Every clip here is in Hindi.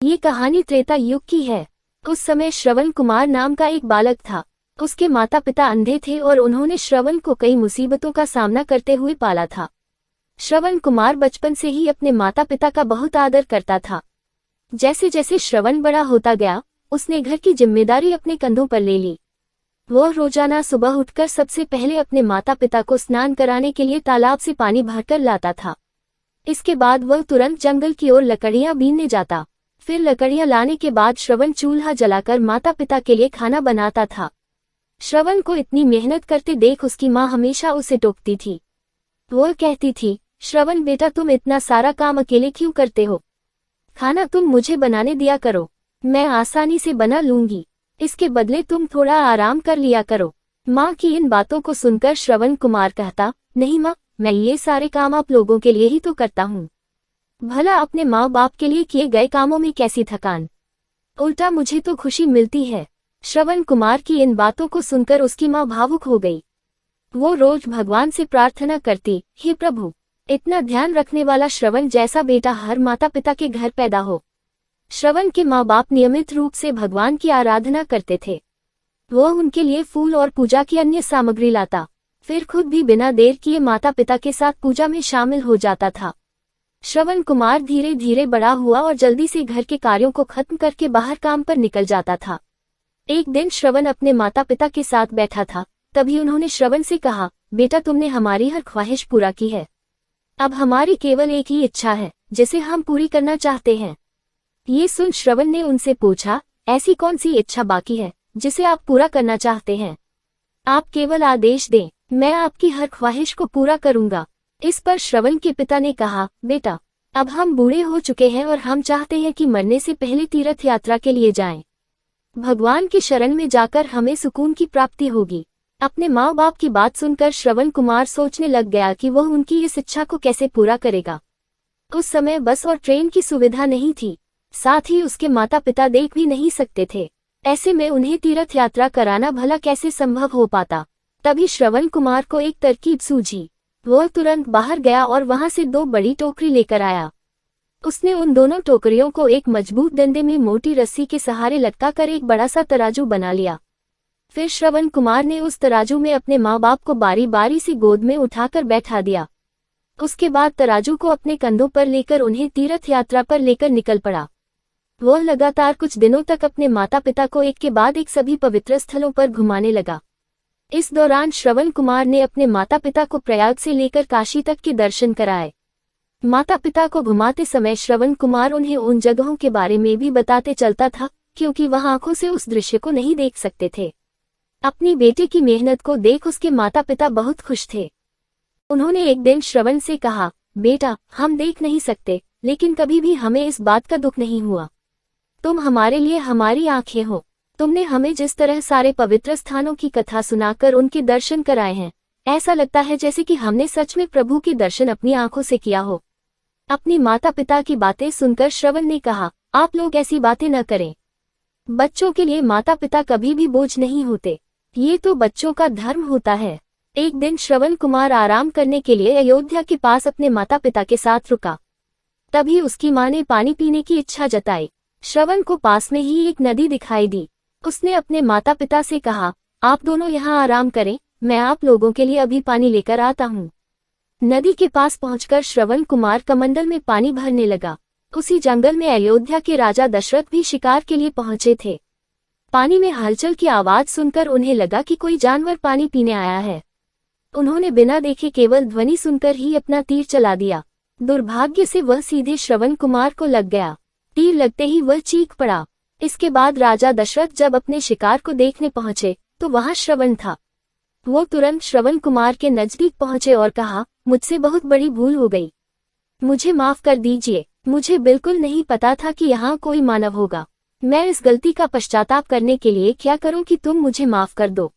ये कहानी त्रेता युग की है। उस समय श्रवण कुमार नाम का एक बालक था। उसके माता पिता अंधे थे और उन्होंने श्रवण को कई मुसीबतों का सामना करते हुए पाला था। श्रवण कुमार बचपन से ही अपने माता पिता का बहुत आदर करता था। जैसे जैसे श्रवण बड़ा होता गया, उसने घर की जिम्मेदारी अपने कंधों पर ले ली। वह रोजाना सुबह उठकर सबसे पहले अपने माता पिता को स्नान कराने के लिए तालाब से पानी भरकर लाता था। इसके बाद वह तुरंत जंगल की ओर लकड़ियां बीनने जाता। फिर लकड़ियां लाने के बाद श्रवण चूल्हा जलाकर माता पिता के लिए खाना बनाता था। श्रवण को इतनी मेहनत करते देख उसकी माँ हमेशा उसे टोकती थी। वह कहती थी, श्रवण बेटा, तुम इतना सारा काम अकेले क्यों करते हो? खाना तुम मुझे बनाने दिया करो, मैं आसानी से बना लूंगी। इसके बदले तुम थोड़ा आराम कर लिया करो। माँ की इन बातों को सुनकर श्रवण कुमार कहता, नहीं माँ, मैं ये सारे काम आप लोगों के लिए ही तो करता हूँ। भला अपने माँ बाप के लिए किए गए कामों में कैसी थकान, उल्टा मुझे तो खुशी मिलती है। श्रवण कुमार की इन बातों को सुनकर उसकी माँ भावुक हो गई। वो रोज भगवान से प्रार्थना करती, हे प्रभु, इतना ध्यान रखने वाला श्रवण जैसा बेटा हर माता पिता के घर पैदा हो। श्रवण के माँ बाप नियमित रूप से भगवान की आराधना करते थे। वह उनके लिए फूल और पूजा की अन्य सामग्री लाता, फिर खुद भी बिना देर किए माता पिता के साथ पूजा में शामिल हो जाता था। श्रवण कुमार धीरे धीरे बड़ा हुआ और जल्दी से घर के कार्यों को खत्म करके बाहर काम पर निकल जाता था। एक दिन श्रवण अपने माता पिता के साथ बैठा था, तभी उन्होंने श्रवण से कहा, बेटा, तुमने हमारी हर ख्वाहिश पूरा की है। अब हमारी केवल एक ही इच्छा है जिसे हम पूरी करना चाहते हैं। ये सुन श्रवण ने उनसे पूछा, ऐसी कौन सी इच्छा बाकी है जिसे आप पूरा करना चाहते हैं? आप केवल आदेश दें, मैं आपकी हर ख्वाहिश को पूरा करूंगा। इस पर श्रवण के पिता ने कहा, बेटा, अब हम बूढ़े हो चुके हैं और हम चाहते हैं कि मरने से पहले तीर्थ यात्रा के लिए जाएं। भगवान की शरण में जाकर हमें सुकून की प्राप्ति होगी। अपने माँ बाप की बात सुनकर श्रवण कुमार सोचने लग गया कि वह उनकी इस इच्छा को कैसे पूरा करेगा। उस समय बस और ट्रेन की सुविधा नहीं थी, साथ ही उसके माता पिता देख भी नहीं सकते थे। ऐसे में उन्हें तीर्थ यात्रा कराना भला कैसे संभव हो पाता। तभी श्रवण कुमार को एक तरकीब सूझी। वह तुरंत बाहर गया और वहां से 2 बड़ी टोकरी लेकर आया। उसने उन दोनों टोकरियों को एक मजबूत डंडे में मोटी रस्सी के सहारे लटकाकर एक बड़ा सा तराजू बना लिया। फिर श्रवण कुमार ने उस तराजू में अपने माँ बाप को बारी बारी से गोद में उठाकर बैठा दिया। उसके बाद तराजू को अपने कंधों पर लेकर उन्हें तीर्थ यात्रा पर लेकर निकल पड़ा। वह लगातार कुछ दिनों तक अपने माता पिता को एक के बाद एक सभी पवित्र स्थलों पर घुमाने लगा। इस दौरान श्रवण कुमार ने अपने माता पिता को प्रयाग से लेकर काशी तक के दर्शन कराए। माता पिता को घुमाते समय श्रवण कुमार उन्हें उन जगहों के बारे में भी बताते चलता था, क्योंकि वह आंखों से उस दृश्य को नहीं देख सकते थे। अपनी बेटे की मेहनत को देख उसके माता पिता बहुत खुश थे। उन्होंने एक दिन श्रवण से कहा, बेटा, हम देख नहीं सकते, लेकिन कभी भी हमें इस बात का दुख नहीं हुआ। तुम हमारे लिए हमारी आंखें हो। तुमने हमें जिस तरह सारे पवित्र स्थानों की कथा सुनाकर उनके दर्शन कराए हैं, ऐसा लगता है जैसे कि हमने सच में प्रभु के दर्शन अपनी आंखों से किया हो। अपनी माता पिता की बातें सुनकर श्रवण ने कहा, आप लोग ऐसी बातें न करें। बच्चों के लिए माता पिता कभी भी बोझ नहीं होते, ये तो बच्चों का धर्म होता है। एक दिन श्रवण कुमार आराम करने के लिए अयोध्या के पास अपने माता पिता के साथ रुका। तभी उसकी माँ ने पानी पीने की इच्छा जताई। श्रवण को पास में ही एक नदी दिखाई दी। उसने अपने माता पिता से कहा, आप दोनों यहाँ आराम करें, मैं आप लोगों के लिए अभी पानी लेकर आता हूँ। नदी के पास पहुंचकर श्रवण कुमार कमंडल में पानी भरने लगा। उसी जंगल में अयोध्या के राजा दशरथ भी शिकार के लिए पहुंचे थे। पानी में हलचल की आवाज सुनकर उन्हें लगा कि कोई जानवर पानी पीने आया है। उन्होंने बिना देखे केवल ध्वनि सुनकर ही अपना तीर चला दिया। दुर्भाग्य से वह सीधे श्रवण कुमार को लग गया। तीर लगते ही वह चीख पड़ा। इसके बाद राजा दशरथ जब अपने शिकार को देखने पहुंचे तो वहां श्रवण था। वो तुरंत श्रवण कुमार के नजदीक पहुंचे और कहा, मुझसे बहुत बड़ी भूल हो गई, मुझे माफ कर दीजिए। मुझे बिल्कुल नहीं पता था कि यहाँ कोई मानव होगा। मैं इस गलती का पश्चाताप करने के लिए क्या करूं कि तुम मुझे माफ कर दो।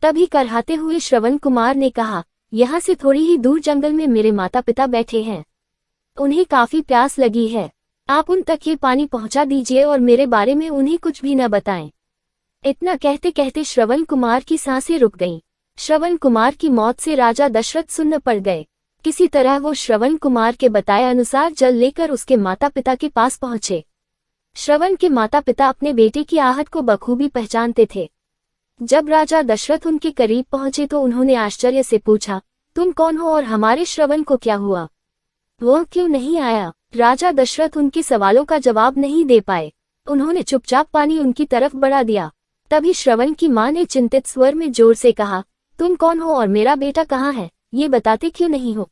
तभी करहाते हुए श्रवण कुमार ने कहा, यहाँ से थोड़ी ही दूर जंगल में मेरे माता पिता बैठे हैं, उन्हें काफी प्यास लगी है। आप उन तक ये पानी पहुंचा दीजिए और मेरे बारे में उन्हें कुछ भी न बताएं। इतना कहते कहते श्रवण कुमार की सांसें रुक गईं। श्रवण कुमार की मौत से राजा दशरथ सुन्न पड़ गए। किसी तरह वो श्रवण कुमार के बताए अनुसार जल लेकर उसके माता पिता के पास पहुंचे। श्रवण के माता पिता अपने बेटे की आहट को बखूबी पहचानते थे। जब राजा दशरथ उनके करीब पहुंचे तो उन्होंने आश्चर्य से पूछा, तुम कौन हो और हमारे श्रवण को क्या हुआ? वह क्यों नहीं आया? राजा दशरथ उनके सवालों का जवाब नहीं दे पाए। उन्होंने चुपचाप पानी उनकी तरफ बढ़ा दिया। तभी श्रवण की मां ने चिंतित स्वर में जोर से कहा, तुम कौन हो और मेरा बेटा कहाँ है, ये बताते क्यों नहीं हो?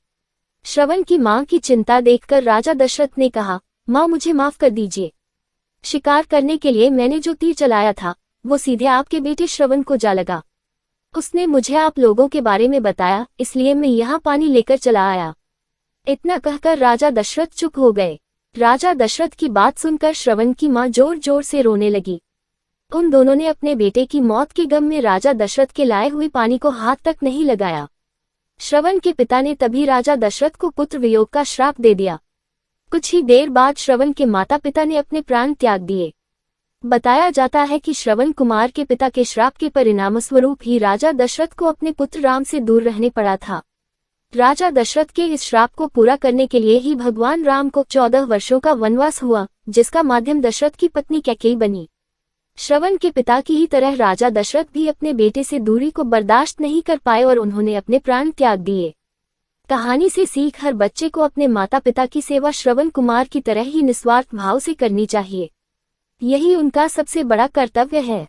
श्रवण की मां की चिंता देखकर राजा दशरथ ने कहा, मां मुझे माफ कर दीजिए। शिकार करने के लिए मैंने जो तीर चलाया था वो सीधे आपके बेटे श्रवण को जा लगा। उसने मुझे आप लोगों के बारे में बताया, इसलिए मैं यहाँ पानी लेकर चला आया। इतना कहकर राजा दशरथ चुप हो गए। राजा दशरथ की बात सुनकर श्रवण की मां जोर जोर से रोने लगी। उन दोनों ने अपने बेटे की मौत के गम में राजा दशरथ के लाए हुए पानी को हाथ तक नहीं लगाया। श्रवण के पिता ने तभी राजा दशरथ को पुत्र वियोग का श्राप दे दिया। कुछ ही देर बाद श्रवण के माता पिता ने अपने प्राण त्याग दिए। बताया जाता है कि श्रवण कुमार के पिता के श्राप के परिणामस्वरूप ही राजा दशरथ को अपने पुत्र राम से दूर रहने पड़ा था। राजा दशरथ के इस श्राप को पूरा करने के लिए ही भगवान राम को 14 वर्षों का वनवास हुआ, जिसका माध्यम दशरथ की पत्नी कैकेयी बनी। श्रवण के पिता की ही तरह राजा दशरथ भी अपने बेटे से दूरी को बर्दाश्त नहीं कर पाए और उन्होंने अपने प्राण त्याग दिए। कहानी से सीख, हर बच्चे को अपने माता पिता की सेवा श्रवण कुमार की तरह ही निस्वार्थ भाव से करनी चाहिए। यही उनका सबसे बड़ा कर्तव्य है।